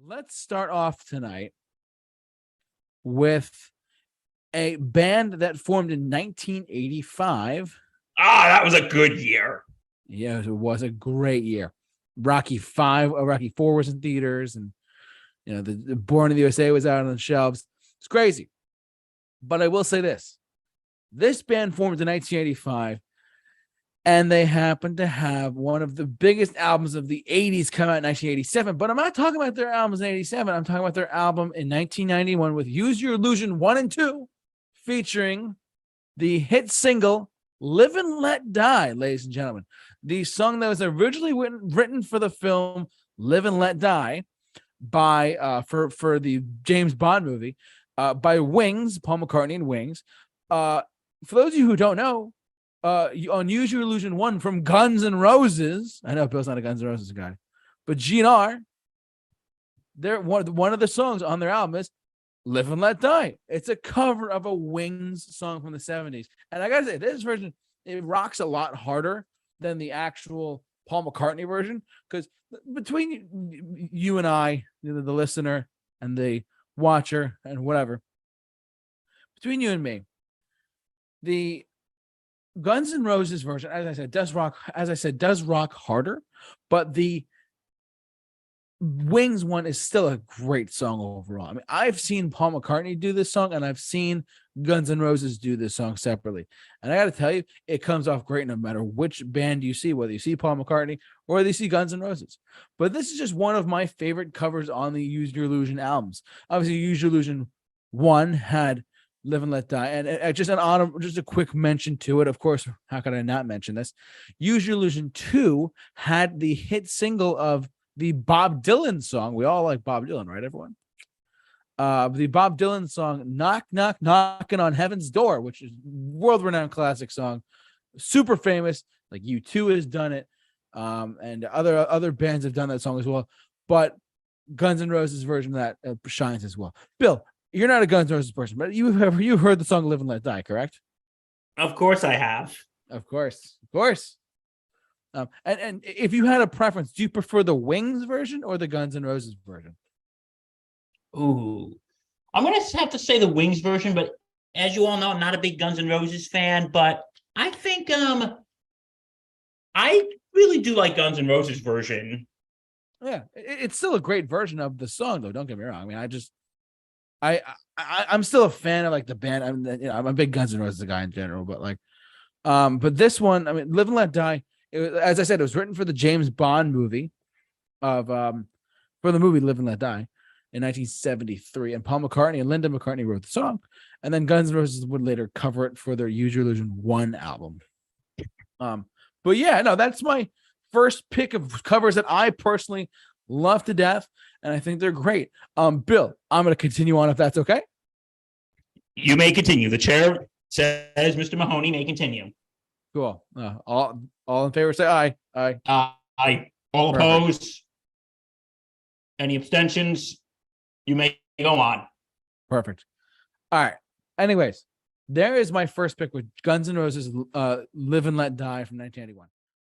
Let's start off tonight with a band that formed in 1985. That was a good year. Yeah, it was a great year. Rocky 4 was in theaters, and the Born in the USA was out on the shelves. It's crazy. But I will say this. This band formed in 1985, and they happened to have one of the biggest albums of the 80s come out in 1987. But I'm not talking about their albums in 87. I'm talking about their album in 1991 with Use Your Illusion 1 and 2, featuring the hit single Live and Let Die, ladies and gentlemen. The song that was originally written for the film Live and Let Die by for the James Bond movie by Wings, Paul McCartney and Wings. For those of you who don't know, on Use Your Illusion 1 from Guns N' Roses, I know Bill's not a Guns N' Roses guy, but GNR, they're one of the songs on their album is Live and Let Die. It's a cover of a Wings song from the 70s. And I gotta say, this version, it rocks a lot harder than the actual Paul McCartney version. Because between you and I, the listener and the watcher and whatever, between you and me, the Guns N' Roses version, as I said, does rock harder, but the Wings one is still a great song overall. I mean, I've seen Paul McCartney do this song, and I've seen Guns N' Roses do this song separately. And I got to tell you, it comes off great no matter which band you see, whether you see Paul McCartney or you see Guns N' Roses. But this is just one of my favorite covers on the Use Your Illusion albums. Obviously, Use Your Illusion 1 had Live and Let Die. And just a quick mention to it. Of course, how could I not mention this? Use Your Illusion 2 had the hit single of the Bob Dylan song. We all like Bob Dylan, right, everyone? The Bob Dylan song, Knock, Knock, Knocking on Heaven's Door, which is world-renowned classic song. Super famous. Like U2 has done it. And other bands have done that song as well. But Guns N' Roses version of that shines as well. Bill, you're not a Guns N' Roses person, but you heard the song Live and Let Die, correct? Of course I have. Of course. And if you had a preference, do you prefer the Wings version or the Guns N' Roses version? Ooh. I'm going to have to say the Wings version, but as you all know, I'm not a big Guns N' Roses fan, but I think I really do like Guns N' Roses version. Yeah, it's still a great version of the song, though. Don't get me wrong. I mean, I'm still a fan of like the band. I'm a big Guns N' Roses guy in general, but but this one, I mean, Live and Let Die. As I said, it was written for the James Bond movie for the movie Live and Let Die in 1973. And Paul McCartney and Linda McCartney wrote the song. And then Guns N' Roses would later cover it for their Use Your Illusion 1 album. But yeah, no, that's my first pick of covers that I personally love to death. And I think they're great. Bill, I'm going to continue on if that's okay. You may continue. The chair says Mr. Mahoney may continue. Cool. All in favor, say aye. Aye. Aye. All Perfect. Opposed? Any abstentions? You may go on. Perfect. All right. Anyways, there is my first pick with Guns N' Roses Live and Let Die from 1981.